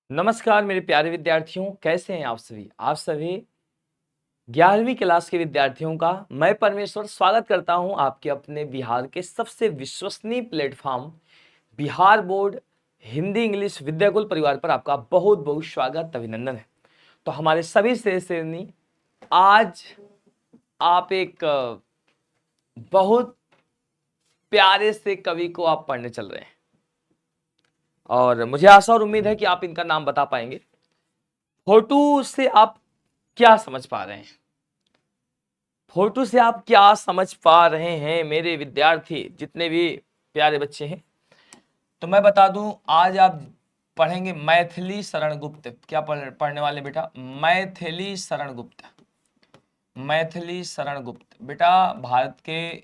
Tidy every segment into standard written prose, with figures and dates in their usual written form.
नमस्कार मेरे प्यारे विद्यार्थियों, कैसे हैं आप सभी 11वीं क्लास के विद्यार्थियों का मैं परमेश्वर स्वागत करता हूं आपके अपने बिहार के सबसे विश्वसनीय platform Bihar board Hindi English Vidyakul परिवार पर आपका बहुत बहुत स्वागत अभिनंदन है। तो हमारे सभी श्रेणी आज आप एक बहुत प्यारे से कवि को आप पढ़ने चल रहे हैं और मुझे आशा और उम्मीद है कि आप इनका नाम बता पाएंगे। फोटो से आप क्या समझ पा रहे हैं? फोटो से आप क्या समझ पा रहे हैं मेरे विद्यार्थी, जितने भी प्यारे बच्चे हैं? तो मैं बता दूं, आज आप पढ़ेंगे मैथिली शरण गुप्त। क्या पढ़ने वाले बेटा? मैथिली शरण गुप्त। मैथिली शरण गुप्त बेटा, भारत के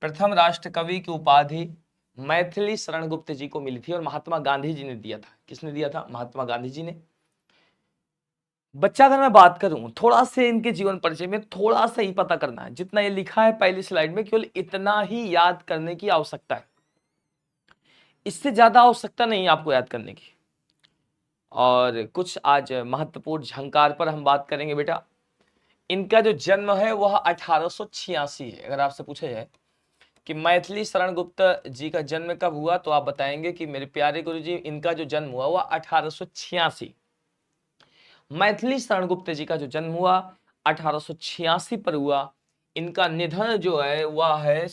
प्रथम राष्ट्र कवि की उपाधि मैथिली शरण गुप्त जी को मिली थी और महात्मा गांधी जी ने दिया था। किसने दिया था? महात्मा गांधी जी ने। बच्चा, अगर मैं बात करूं थोड़ा से इनके जीवन परिचय में, थोड़ा सा ही पता करना है। जितना ये लिखा है पहली स्लाइड में, केवल इतना ही याद करने की आवश्यकता है, इससे ज्यादा आवश्यकता नहीं आपको याद करने की। और कुछ आज महत्वपूर्ण झंकार पर हम बात करेंगे बेटा। इनका जो जन्म है वह 1886 है। अगर आपसे पूछा जाए कि मैथिली शरण गुप्त जी का जन्म कब हुआ, तो आप बताएंगे कि मेरे प्यारे गुरुजी, इनका जो जन्म हुआ वह 1886। मैथिली शरण गुप्त जी का जो जन्म हुआ 1886 पर हुआ। इनका निधन जो है वह है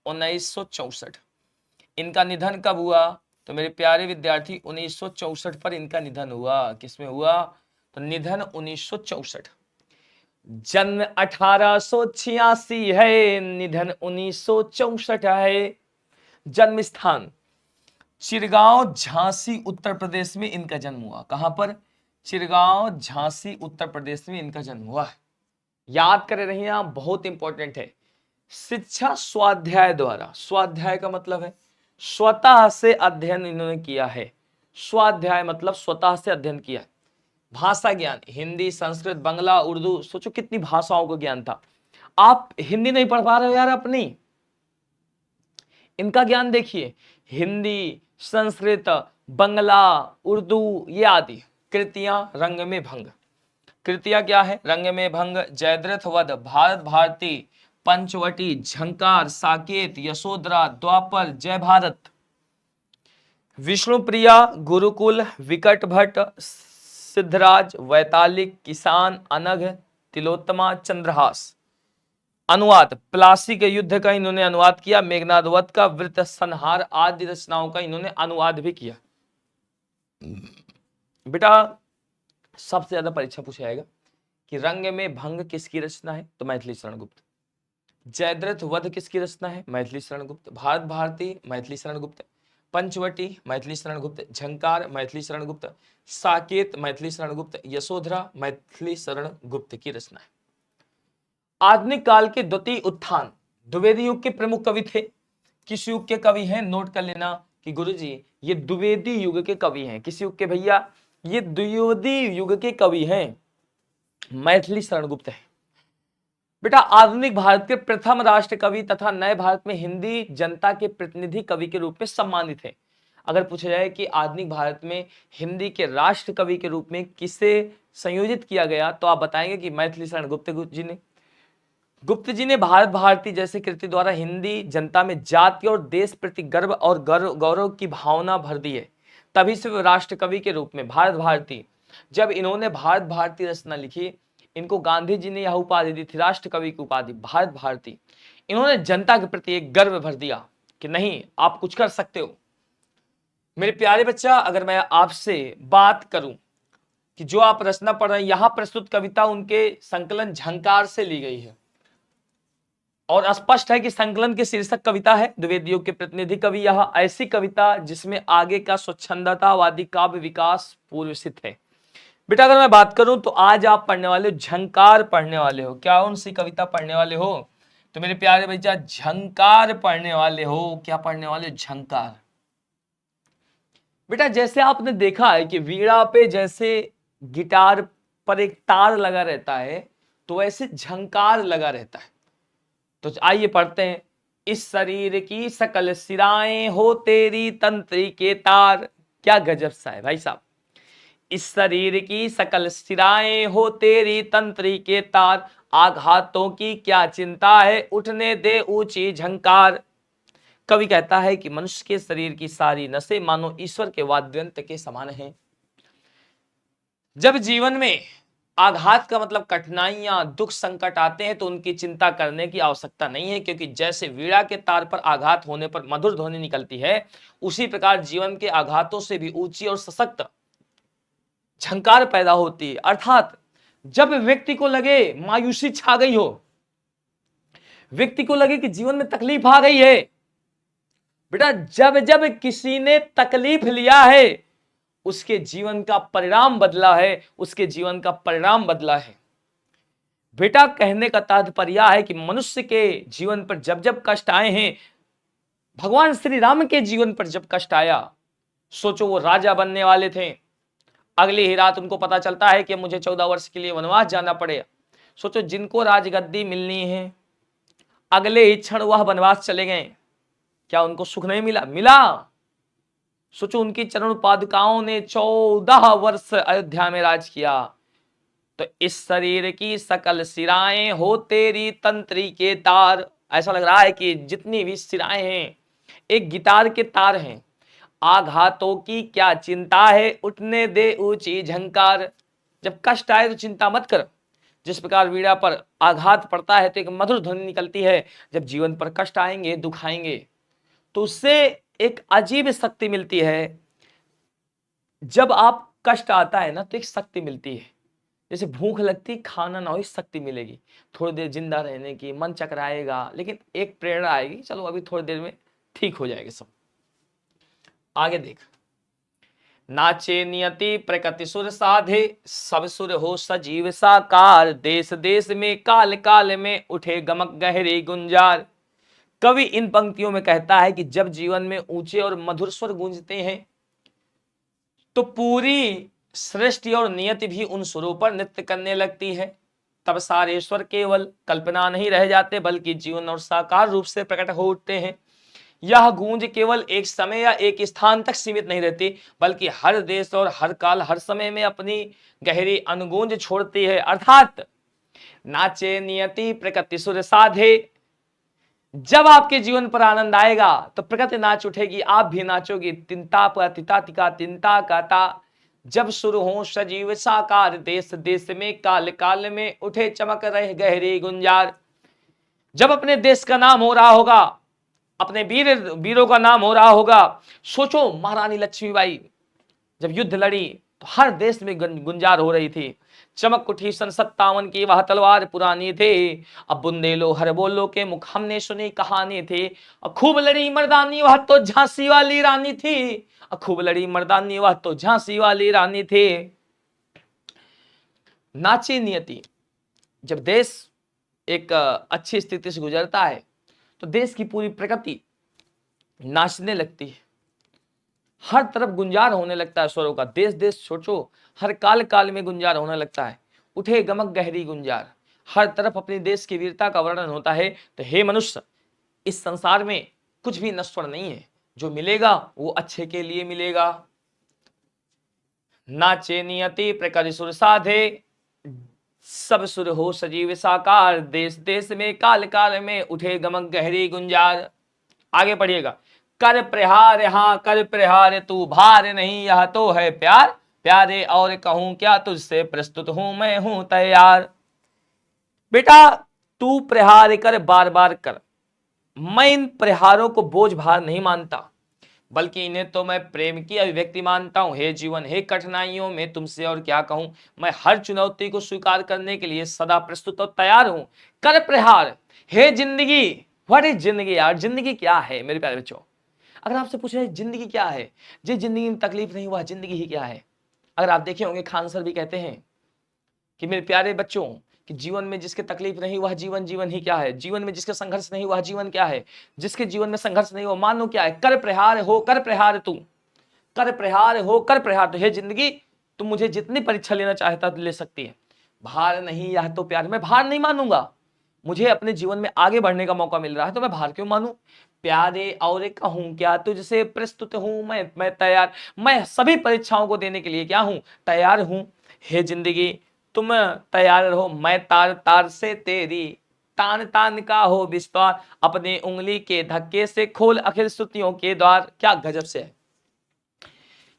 1964। इनका निधन कब हुआ? तो मेरे प्यारे विद्यार्थी 1964 पर इनका निधन हुआ। किसमें हुआ? तो निधन 1964। जन्म 1886 है, निधन 1964 है। जन्म स्थान चिरगांव, झांसी, उत्तर प्रदेश में इनका जन्म हुआ। कहां पर? चिरगांव, झांसी, उत्तर प्रदेश में इनका जन्म हुआ है। याद करे रहिए आप, बहुत इंपॉर्टेंट है। शिक्षा स्वाध्याय द्वारा, स्वाध्याय का मतलब है स्वतः से अध्ययन इन्होंने किया है। स्वाध्याय मतलब स्वतः से अध्ययन किया है। भाषा ज्ञान, हिंदी, संस्कृत, बांग्ला, उर्दू, सोचो कितनी भाषाओं का ज्ञान था। आप हिंदी नहीं पढ़ पा रहे हो यार अपनी, इनका ज्ञान देखिए। हिंदी, संस्कृत, बंगला, उर्दू, ये आदि कृतियां। रंग में भंग, कृतियां क्या है? रंग में भंग, जयद्रथ वध, भारत भारती, पंचवटी, झंकार, साकेत, यशोधरा, द्वापर, जय भारत, विष्णुप्रिया, गुरुकुल, विकट भट्ट, सिद्धराज, वैतालिक, किसान, अनघ, तिलोत्तमा, चंद्रहास। अनुवाद, प्लासी के युद्ध का इन्होंने अनुवाद किया। मेघनाद वध का, वृत्त संहार आदि रचनाओं का इन्होंने अनुवाद भी किया। बेटा, सबसे ज्यादा परीक्षा पूछा जाएगा कि रंग में भंग किसकी रचना है? तो मैथिली शरण गुप्त। जयद्रथ वध किसकी रचना है? मैथिली शरण गुप्त। भारत भारती, मैथिली शरण गुप्त। पंचवटी, मैथिली शरण गुप्त। झंकार, मैथिली शरण गुप्त। साकेत, मैथिली शरण गुप्त। यशोधरा, मैथिली शरण गुप्त की रचना है। आधुनिक काल के द्वितीय उत्थान, द्विवेदी युग के प्रमुख कवि थे। किस युग के कवि हैं? नोट कर लेना कि गुरुजी ये द्विवेदी युग के कवि हैं। किस युग के भैया? ये द्विवेदी युग के कवि हैं, मैथिली शरण गुप्त है। बेटा, आधुनिक भारत के प्रथम राष्ट्र कवि तथा नए भारत में हिंदी जनता के प्रतिनिधि कवि के रूप में सम्मानित है। अगर पूछा जाए कि आधुनिक भारत में हिंदी के राष्ट्र कवि के रूप में किसे संयोजित किया गया, तो आप बताएंगे कि मैथिली शरण गुप्त जी ने। गुप्त जी ने भारत भारती जैसी कृति द्वारा हिंदी जनता में जाति और देश प्रति गर्व और गौरव की भावना भर दी है। तभी से वे राष्ट्र कवि के रूप में भारत भारती, जब इन्होंने भारत भारती रचना लिखी, इनको गांधी जी ने यह उपाधि दी थी, राष्ट्र कवि की उपाधि भारत भारती। इन्होंने जनता के प्रति एक गर्व भर दिया कि नहीं, आप कुछ कर सकते हो। मेरे प्यारे बच्चा, अगर मैं आपसे बात करूं कि जो आप रचना पढ़ रहे हैं, यहां प्रस्तुत कविता उनके संकलन झंकार से ली गई है और स्पष्ट है कि संकलन के शीर्षक कविता है द्विवेदी युग के प्रतिनिधि कवि। यह ऐसी कविता जिसमें आगे का स्वच्छंदतावादी काव्य विकास पूर्वसित है। बेटा, अगर मैं बात करूं तो आज आप पढ़ने वाले हो झंकार, पढ़ने वाले हो। क्या कौन सी कविता पढ़ने वाले हो? तो मेरे प्यारे बच्चा, झंकार पढ़ने वाले हो। क्या पढ़ने वाले हो? झंकार। बेटा, जैसे आपने देखा है कि वीणा पे जैसे गिटार पर एक तार लगा रहता है, तो वैसे झंकार लगा रहता है। तो आइए पढ़ते हैं। इस शरीर की सकल सिराएं हो तेरी तंत्री के तार। क्या गजब सा है भाई साहब। इस शरीर की सकल सिराएं हो तेरी तंत्री के तार, आघातों की क्या चिंता है, उठने दे ऊंची झंकार। कवि कहता है कि मनुष्य के शरीर की सारी नसें मानो ईश्वर के वाद्ययंत्र के समान हैं। जब जीवन में आघात का मतलब कठिनाइयां, दुख, संकट आते हैं तो उनकी चिंता करने की आवश्यकता नहीं है, क्योंकि जैसे वीणा के तार पर आघात होने पर मधुर ध्वनि निकलती है, उसी प्रकार जीवन के आघातों से भी ऊंची और सशक्त झंकार पैदा होती है। अर्थात जब व्यक्ति को लगे मायूसी छा गई हो, व्यक्ति को लगे कि जीवन में तकलीफ आ गई है, बेटा जब जब किसी ने तकलीफ लिया है उसके जीवन का परिणाम बदला है, उसके जीवन का परिणाम बदला है। बेटा कहने का तात्पर्य है कि मनुष्य के जीवन पर जब जब कष्ट आए हैं, भगवान श्री राम के जीवन पर जब कष्ट आया, सोचो वो राजा बनने वाले थे, अगली ही रात उनको पता चलता है कि मुझे 14 वर्ष के लिए वनवास जाना पड़ेगा। सोचो जिनको राजगद्दी मिलनी है, अगले ही क्षण वह वनवास चले गए, क्या उनको सुख नहीं मिला? मिला। सोचो उनकी चरण पादुकाओं ने 14 वर्ष अयोध्या में राज किया। तो इस शरीर की सकल सिराएं हो तेरी तंत्री के तार, ऐसा लग रहा है कि जितनी भी सिराएं हैं एक गिटार के तार हैं। आघातों की क्या चिंता है, उठने दे ऊंची झंकार। जब कष्ट आए तो चिंता मत कर। जिस प्रकार वीणा पर आघात पड़ता है तो एक मधुर ध्वनि निकलती है, जब जीवन पर कष्ट आएंगे, दुख आएंगे, तो उससे एक अजीब शक्ति मिलती है। जब आप कष्ट आता है ना तो एक शक्ति मिलती है, जैसे भूख लगती, खाना ना हो, शक्ति मिलेगी थोड़ी देर जिंदा रहने की, मन चकराएगा, लेकिन एक प्रेरणा आएगी, चलो अभी थोड़ी देर में ठीक हो जाएगा सब। आगे देख, नाचे नियति प्रकृति सुर साधे, सब सुर हो सजीव साकार, देश देश में काल काल में उठे गमक गहरे गुंजार। कवि इन पंक्तियों में कहता है कि जब जीवन में ऊंचे और मधुर स्वर गूंजते हैं तो पूरी सृष्टि और नियति भी उन सुरों पर नृत्य करने लगती है। तब सारे स्वर केवल कल्पना नहीं रह जाते, बल्कि जीवन और साकार रूप से प्रकट हो उठते हैं। यह गूंज केवल एक समय या एक स्थान तक सीमित नहीं रहती, बल्कि हर देश और हर काल, हर समय में अपनी गहरी अनुगूंज छोड़ती है। अर्थात नाचे नियति प्रकृति सुर साधे, जब आपके जीवन पर आनंद आएगा तो प्रकृति नाच उठेगी, आप भी नाचोगे। तिंता तिता तिका तिंता काता, जब सुर हो सजीव साकार, देश देश में काल काल में उठे चमक रहे गहरे गुंजार। जब अपने देश का नाम हो रहा होगा, अपने वीरों का नाम हो रहा होगा, सोचो महारानी लक्ष्मीबाई जब युद्ध लड़ी तो हर देश में गुंजार हो रही थी। चमक उठी सन 57 की वह तलवार पुरानी थी, अब बुंदेलो हर बोलो के मुख हमने सुनी कहानी थी। खूब लड़ी मर्दानी वह तो झांसी वाली रानी थी, खूब लड़ी मर्दानी वह तो झांसी वाली रानी थी। नाची नियति, जब देश एक अच्छी स्थिति से गुजरता है तो देश की पूरी प्रकृति नाचने लगती है, हर तरफ गुंजार होने लगता है स्वरों का। देश देश सोचो, हर काल काल में गुंजार होने लगता है, उठे गमक गहरी गुंजार, हर तरफ अपने देश की वीरता का वर्णन होता है। तो हे मनुष्य, इस संसार में कुछ भी नश्वर नहीं है, जो मिलेगा वो अच्छे के लिए मिलेगा। नाचे नियति प्रकृति सुर साधे, सब सुर हो सजीव साकार, देश देश में काल काल में उठे गमक गहरी गुंजार। आगे पढ़िएगा, कर प्रहार यहाँ कर प्रहार, तू भार नहीं यह तो है प्यार, प्यारे और कहूं क्या तुझसे प्रस्तुत हूं मैं हूं तैयार। बेटा तू प्रहार कर, बार बार कर, मैं इन प्रहारों को बोझ भार नहीं मानता, बल्कि इन्हें तो मैं प्रेम की अभिव्यक्ति मानता हूं। हे जीवन, हे कठिनाइयों में तुमसे और क्या कहूं, मैं हर चुनौती को स्वीकार करने के लिए सदा प्रस्तुत और तैयार हूं। कर प्रहार, हे जिंदगी, व्हाट इज जिंदगी यार, जिंदगी क्या है मेरे प्यारे बच्चों? अगर आपसे पूछे जिंदगी क्या है, जिस जिंदगी में तकलीफ नहीं हुआ जिंदगी ही क्या है? अगर आप देखे होंगे खान सर भी कहते हैं कि मेरे प्यारे बच्चों कि जीवन में जिसके तकलीफ नहीं वह जीवन जीवन ही क्या है, जीवन में जिसके संघर्ष नहीं वह जीवन क्या है, जिसके जीवन में संघर्ष नहीं हो मानो क्या है। कर प्रहार हो कर प्रहार, तू कर प्रहार हो कर प्रहार, तो हे जिंदगी तुम मुझे जितनी परीक्षा लेना चाहता तो ले सकती है, भार नहीं यह तो प्यार, मैं भार नहीं मानूंगा। मुझे अपने जीवन में आगे बढ़ने का मौका मिल रहा है तो मैं भार क्यों मानूं? प्यारे और कहूं क्या तुझसे प्रस्तुत हूं मैं तैयार, मैं सभी परीक्षाओं को देने के लिए क्या हूं, तैयार हूं। हे जिंदगी तुम तैयार रहो, मैं तार तार से तेरी तान तान का हो विस्तार, अपने उंगली के धक्के से खोल अखिल स्तुतियों के द्वार। क्या गजब से है।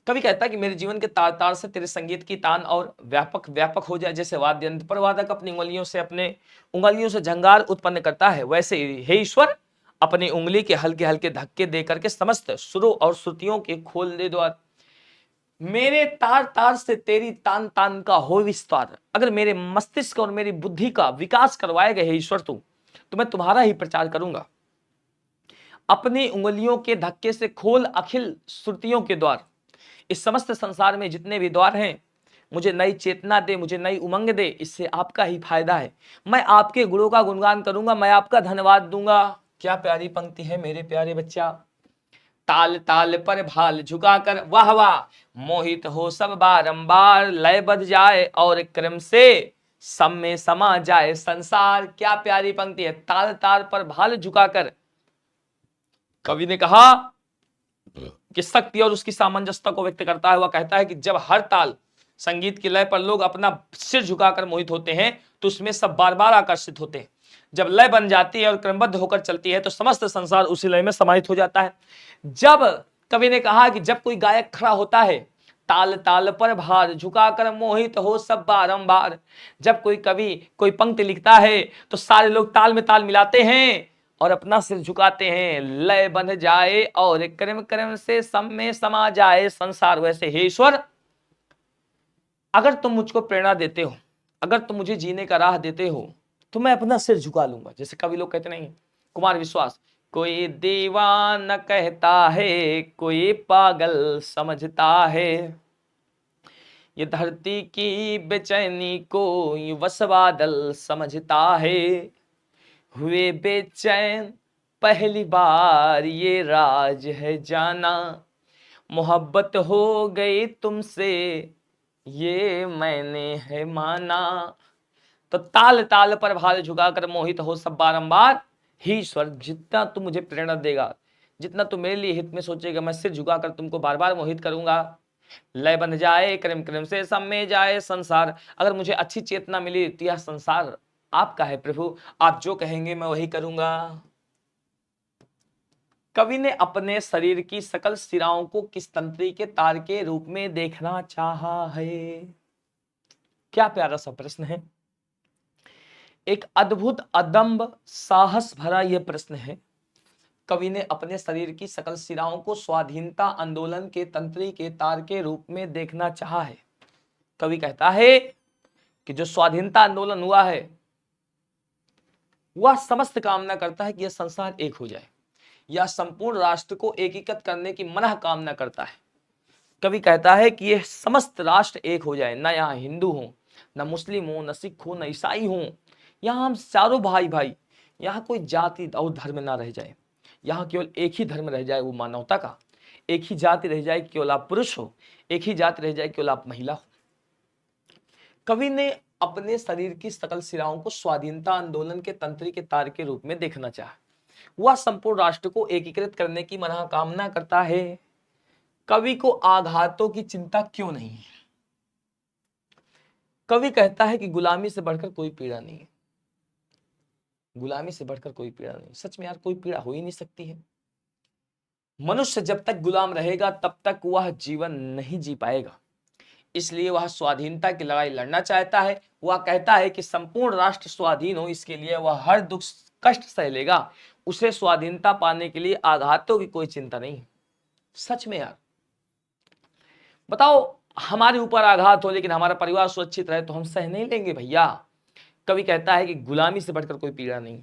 कवि कहता है कि मेरे जीवन के तार तार से तेरे संगीत की तान और व्यापक व्यापक हो जाए। जैसे वाद्य यंत्र पर वादक अपनी उंगलियों से झंकार उत्पन्न करता है, वैसे हे ईश्वर अपनी उंगली के हल्के हल्के धक्के दे करके समस्त सुरों और श्रुतियों के खोल दे द्वार। मेरे तार तार से तेरी तान तान का हो विस्तार। अगर मेरे मस्तिष्क और मेरी बुद्धि का विकास करवाएगा हे ईश्वर तू, तो मैं तुम्हारा ही प्रचार करूंगा। अपनी उंगलियों के धक्के से खोल अखिल श्रुतियों के द्वार। इस समस्त संसार में जितने भी द्वार हैं, मुझे नई चेतना दे, मुझे नई उमंग दे, इससे आपका ही फायदा है। मैं आपके गुणों का गुणगान करूंगा, मैं आपका धन्यवाद दूंगा। क्या प्यारी पंक्ति है मेरे प्यारे बच्चा। ताल ताल पर भाल झुकाकर वाह वाह, मोहित हो सब बारंबार, लय बध जाए और क्रम से सब में समा जाए संसार। क्या प्यारी पंक्ति है। ताल ताल पर भाल झुकाकर कवि ने कहा कि शक्ति और उसकी सामंजस्यता को व्यक्त करता है। वह कहता है कि जब हर ताल संगीत की लय पर लोग अपना सिर झुकाकर मोहित होते हैं, तो उसमें सब बार बार आकर्षित होते हैं। जब लय बन जाती है और क्रमबद्ध होकर चलती है, तो समस्त संसार उसी लय में समाहित हो जाता है। जब कवि ने कहा कि जब कोई गायक खड़ा होता है, ताल ताल पर भार झुकाकर मोहित हो सब बारंबार, जब कोई कवि कोई पंक्ति लिखता है, तो सारे लोग ताल में ताल मिलाते हैं और अपना सिर झुकाते हैं। लय बंध जाए और क्रम क्रम से सब में समा जाए संसार। वैसे हे ईश्वर, अगर तुम मुझको प्रेरणा देते हो, अगर तुम मुझे जीने का राह देते हो, तो मैं अपना सिर झुका लूंगा। जैसे कवि लोग कहते नहीं, कुमार विश्वास, कोई दीवाना कहता है, कोई पागल समझता है, ये धरती की बेचैनी को वस बादल समझता है, हुए बेचैन पहली बार ये राज है जाना, मोहब्बत हो गई तुमसे ये मैंने है माना। तो ताल ताल पर भाल झुकाकर मोहित हो सब बारंबार, ही ईश्वर जितना तू मुझे प्रेरणा देगा, जितना तू मेरे लिए हित में सोचेगा, मैं सिर झुकाकर तुमको बार बार मोहित करूंगा। लय बन जाए क्रम क्रम से सब में जाए संसार। अगर मुझे अच्छी चेतना मिली तो यह संसार आपका है प्रभु, आप जो कहेंगे मैं वही करूंगा। कवि ने अपने शरीर की सकल सिराओं को किस तंत्री के तार के रूप में देखना चाहा है। क्या प्यारा सा प्रश्न है। एक अद्भुत अदम्ब साहस भरा यह प्रश्न है। कवि ने अपने शरीर की सकल सिराओं को स्वाधीनता आंदोलन के तंत्री के तार के रूप में देखना चाहा है। कवि कहता है कि जो स्वाधीनता आंदोलन हुआ है, वह समस्त कामना करता है कि यह संसार एक हो जाए, या संपूर्ण राष्ट्र को एकीकृत करने की मनः कामना करता है। कवि कहता है कि यह समस्त राष्ट्र एक हो जाए, ना यहाँ हिंदू हो, ना मुस्लिम हो, ना सिख हो, ना ईसाई हो, यहाँ हम चारों भाई भाई, यहाँ कोई जाति और धर्म ना रह जाए, यहाँ केवल एक ही धर्म रह जाए, वो मानवता का। एक ही जाति रह जाए, केवल आप पुरुष हो, एक ही जाति रह जाए, केवल आप महिला हो। कवि ने अपने शरीर की सकल सिराओं को स्वाधीनता आंदोलन के तंत्री के तार के रूप में देखना चाहा। वह संपूर्ण राष्ट्र को एकीकृत करने की मनोकामना करता है। कवि को आघातों की चिंता क्यों नहीं है। कवि कहता है कि गुलामी से बढ़कर कोई पीड़ा नहीं है। गुलामी से बढ़कर कोई पीड़ा नहीं। सच में यार, कोई पीड़ा हो ही नहीं सकती है। मनुष्य जब तक गुलाम रहेगा तब तक वह जीवन नहीं जी पाएगा। इसलिए वह स्वाधीनता की लड़ाई लड़ना चाहता है। वह कहता है कि संपूर्ण राष्ट्र स्वाधीन हो, इसके लिए वह हर दुख कष्ट सह लेगा। उसे स्वाधीनता पाने के लिए आघातों की कोई चिंता नहीं। सच में यार, बताओ, हमारे ऊपर आघात हो लेकिन हमारा परिवार सुरक्षित रहे तो हम सह नहीं लेंगे भैया। कवि कहता है कि गुलामी से बढ़कर कोई पीड़ा नहीं।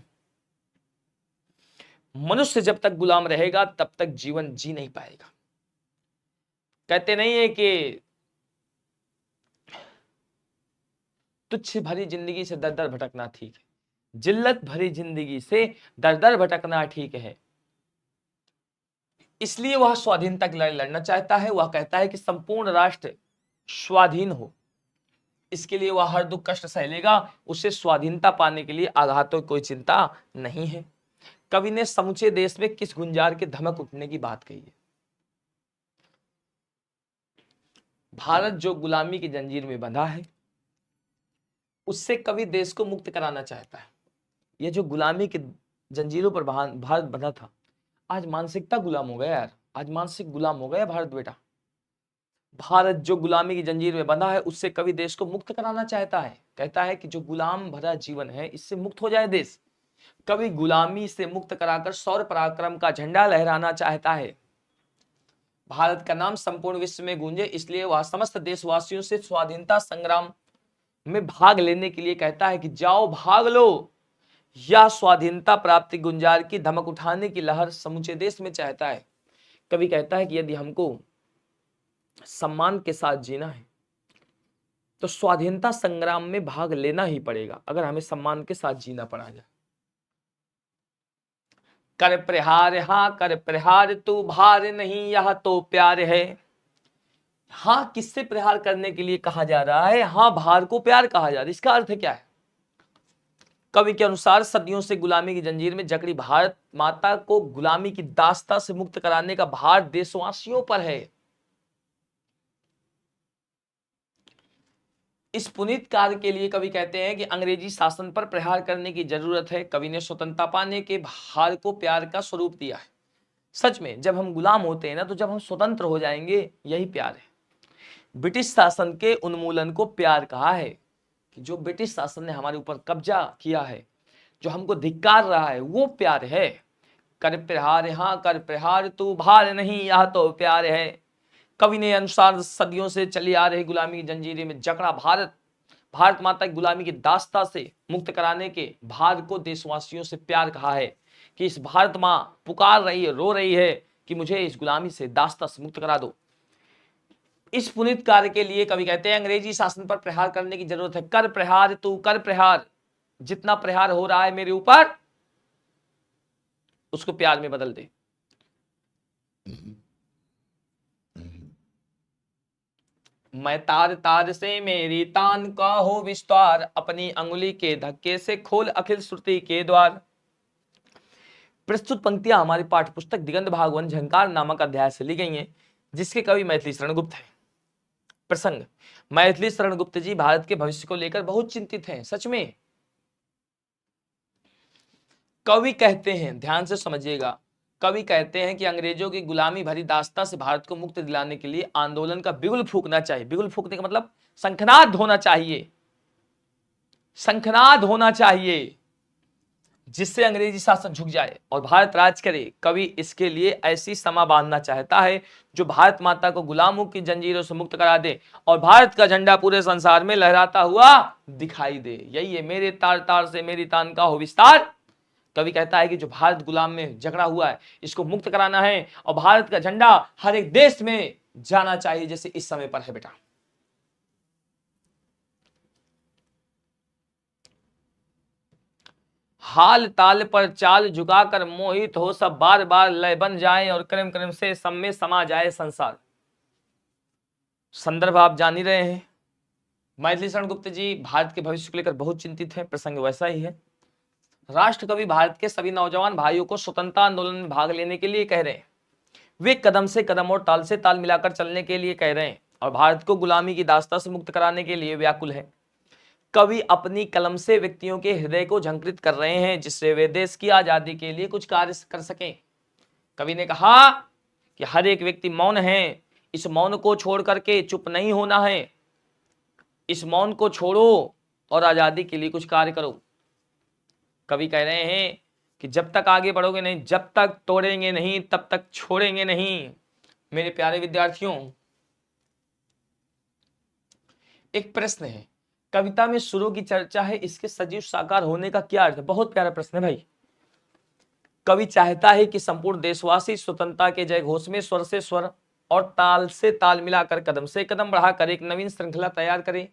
मनुष्य जब तक गुलाम रहेगा तब तक जीवन जी नहीं पाएगा। कहते नहीं है कि तुच्छ भरी जिंदगी से दर दर भटकना ठीक है, जिल्लत भरी जिंदगी से दर दर भटकना ठीक है। इसलिए वह स्वाधीनता की लड़ाई लड़ना चाहता है। वह कहता है कि संपूर्ण राष्ट्र स्वाधीन हो, इसके लिए वह हर दुख कष्ट सह लेगा। उसे स्वाधीनता पाने के लिए आघातों की कोई चिंता नहीं है। कवि ने समूचे देश में किस गुंजार के धमक उठने की बात कही है? भारत जो गुलामी की जंजीर में बंधा है उससे कवि देश को मुक्त कराना चाहता है। ये जो गुलामी की जंजीरों पर भारत बंधा था, आज मानसिकता गुलाम हो गया यार, आज मानसिक गुलाम हो गया भारत बेटा। भारत जो गुलामी की जंजीर में बंधा है उससे कवि देश को मुक्त कराना चाहता है। कहता है कि जो गुलाम भरा जीवन है इससे मुक्त हो जाए देश। कवि गुलामी से मुक्त कराकर शौर्य पराक्रम का झंडा लहराना चाहता है। भारत का नाम संपूर्ण विश्व में गूंजे इसलिए वह समस्त देशवासियों से स्वाधीनता संग्राम में भाग लेने के लिए कहता है कि जाओ भाग लो। या स्वाधीनता प्राप्ति गुंजार की धमक उठाने की लहर समूचे देश में चाहता है। कवि कहता है कि यदि हमको सम्मान के साथ जीना है तो स्वाधीनता संग्राम में भाग लेना ही पड़ेगा, अगर हमें सम्मान के साथ जीना पड़ा जाए। कर प्रहार हाँ कर प्रहार तू भार नहीं यह तो प्यार है। हाँ किससे प्रहार करने के लिए कहा जा रहा है? हाँ भार को प्यार कहा जा रहा है। इसका अर्थ क्या है? कवि के अनुसार सदियों से गुलामी की जंजीर में जकड़ी भारत माता को गुलामी की दास्ता से मुक्त कराने का भार देशवासियों पर है। इस पुनीत कार्य के लिए कवि कहते हैं कि अंग्रेजी शासन पर प्रहार करने की जरूरत है। कवि ने स्वतंत्रता पाने के भार को प्यार का स्वरूप दिया है। सच में जब हम गुलाम होते हैं ना, तो जब हम स्वतंत्र हो जाएंगे यही प्यार है। ब्रिटिश शासन के उन्मूलन को प्यार कहा है कि जो ब्रिटिश शासन ने हमारे ऊपर कब्जा किया है, जो हमको धिक्कार रहा है, वो प्यार है। कर प्रहार हाँ कर प्रहार तू भार नहीं यह तो प्यार है। कवि ने अनुसार सदियों से चली आ रही गुलामी की जंजीरें में जकड़ा भारत माता की गुलामी की दास्ता से मुक्त कराने के भार को देशवासियों से प्यार कहा है कि इस भारत माँ पुकार रही है, रो रही है कि मुझे इस गुलामी से दास्ता से मुक्त करा दो। इस पुनीत कार्य के लिए कवि कहते हैं अंग्रेजी शासन पर प्रहार करने की जरूरत है। कर प्रहार तू कर प्रहार, जितना प्रहार हो रहा है मेरे ऊपर उसको प्यार में बदल दे। मैं तार तार से मेरी तान का हो विस्तार, अपनी अंगुली के धक्के से खोल अखिल श्रुति के द्वार। प्रस्तुत पंक्तियां हमारी पाठ्यपुस्तक दिगंत भागवन झंकार नामक अध्याय से ली गई हैं, जिसके कवि मैथिली शरण गुप्त हैं। प्रसंग: मैथिली शरण गुप्त जी भारत के भविष्य को लेकर बहुत चिंतित हैं। सच में कवि कहते हैं, ध्यान से समझिएगा, कवि कहते हैं कि अंग्रेजों की गुलामी भरी दास्ता से भारत को मुक्त दिलाने के लिए आंदोलन का बिगुल फूंकना चाहिए। बिगुल फूंकने का मतलब शंखनाद होना चाहिए, शंखनाद होना चाहिए, जिससे अंग्रेजी शासन झुक जाए और भारत राज करे। कवि इसके लिए ऐसी समा बांधना चाहता है जो भारत माता को गुलामों की जंजीरों से मुक्त करा दे और भारत का झंडा पूरे संसार में लहराता हुआ दिखाई दे। यही है मेरे तार तार से मेरी तान का हो विस्तार। कवि कहता है कि जो भारत गुलाम में जकड़ा हुआ है इसको मुक्त कराना है और भारत का झंडा हर एक देश में जाना चाहिए, जैसे इस समय पर है बेटा। हाल ताल पर चाल झुकाकर मोहित हो सब, बार बार लय बन जाए और क्रम क्रम से सब में समा जाए संसार। संदर्भ आप जान ही रहे हैं। मैथिली शरण गुप्त जी भारत के भविष्य को लेकर बहुत चिंतित है। प्रसंग वैसा ही है। राष्ट्र कवि भारत के सभी नौजवान भाइयों को स्वतंत्रता आंदोलन में भाग लेने के लिए कह रहे हैं। वे कदम से कदम और ताल से ताल मिलाकर चलने के लिए कह रहे हैं और भारत को गुलामी की दास्ता से मुक्त कराने के लिए व्याकुल है। कवि अपनी कलम से व्यक्तियों के हृदय को झंकृत कर रहे हैं, जिससे वे देश की आजादी के लिए कुछ कार्य कर सकें। कवि ने कहा कि हर एक व्यक्ति मौन है, इस मौन को छोड़ करके चुप नहीं होना है। इस मौन को छोड़ो और आजादी के लिए कुछ कार्य करो। कवि कह रहे हैं कि जब तक आगे बढ़ोगे नहीं, जब तक तोड़ेंगे नहीं, तब तक छोड़ेंगे नहीं। मेरे प्यारे विद्यार्थियों, एक प्रश्न है, कविता में सुरों की चर्चा है, इसके सजीव साकार होने का क्या अर्थ है? बहुत प्यारा प्रश्न है भाई। कवि चाहता है कि संपूर्ण देशवासी स्वतंत्रता के जय घोष में स्वर से स्वर और ताल से ताल मिलाकर कदम से कदम बढ़ाकर एक नवीन श्रृंखला तैयार करें,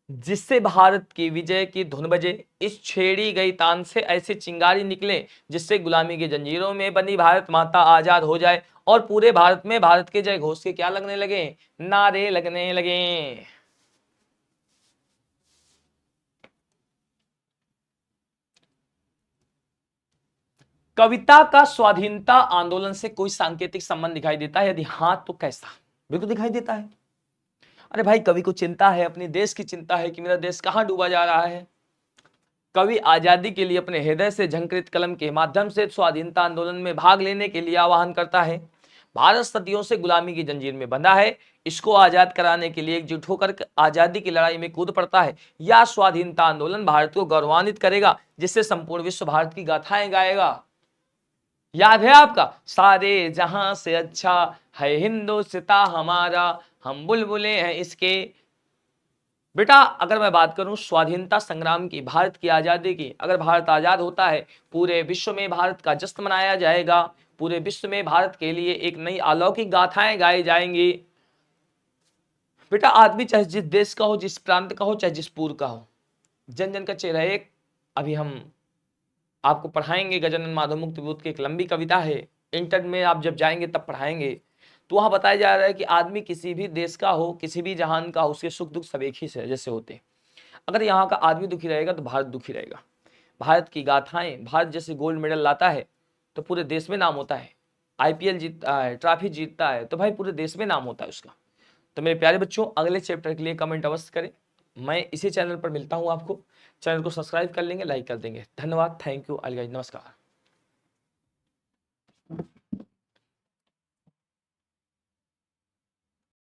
जिससे भारत की विजय की धुन बजे। इस छेड़ी गई तान से ऐसी चिंगारी निकले जिससे गुलामी की जंजीरों में बंधी भारत माता आजाद हो जाए और पूरे भारत में भारत के जय घोष के क्या लगने लगे? नारे लगने लगे। कविता का स्वाधीनता आंदोलन से कोई सांकेतिक संबंध दिखाई देता है? यदि हां तो कैसा? बिल्कुल दिखाई देता है। अरे भाई, कवि को चिंता है, अपने देश की चिंता है कि मेरा देश कहां डूबा जा रहा है। कवि आजादी के लिए अपने हृदय से झंकृत कलम के माध्यम से स्वाधीनता आंदोलन में भाग लेने के लिए आह्वान करता है। भारत सदियों से गुलामी की जंजीर में बंधा है, इसको आजाद कराने के लिए एकजुट होकर आजादी की लड़ाई में कूद पड़ता है। यह स्वाधीनता आंदोलन भारत को गौरवान्वित करेगा, जिससे संपूर्ण विश्व भारत की गाथाएं गाएगा। याद है आपका, सारे जहां से अच्छा है हिंदुस्तां हमारा, हम बुलबुलें हैं इसके। बेटा, अगर मैं बात करूं स्वाधीनता संग्राम की, भारत की आजादी की, अगर भारत आजाद होता है, पूरे विश्व में भारत का जश्न मनाया जाएगा, पूरे विश्व में भारत के लिए एक नई अलौकिक गाथाएं गाई जाएंगी। बेटा, आदमी चाहे जिस देश का हो, जिस प्रांत का हो, चाहे जिस पूर का हो, जन जन का चेहरा एक। अभी हम आपको पढ़ाएंगे, गजानन माधव मुक्त विभूति की एक लंबी कविता है, इंटर में आप जब जाएंगे तब पढ़ाएंगे। तो वहां बताया जा रहा है कि आदमी किसी भी देश का हो, किसी भी जहान का हो, उसके सुख दुख सब एक ही से जैसे होते हैं। अगर यहाँ का आदमी दुखी रहेगा तो भारत दुखी रहेगा। भारत की गाथाएं, भारत जैसे गोल्ड मेडल लाता है तो पूरे देश में नाम होता है। आईपीएल जीतता है, ट्रॉफी जीतता है, तो भाई पूरे देश में नाम होता है उसका। तो मेरे प्यारे बच्चों, अगले चैप्टर के लिए कमेंट अवश्य करें। मैं इसी चैनल पर मिलता हूँ आपको। चैनल को सब्सक्राइब कर लेंगे, लाइक कर देंगे। धन्यवाद, थैंक यू, अलविदा, नमस्कार।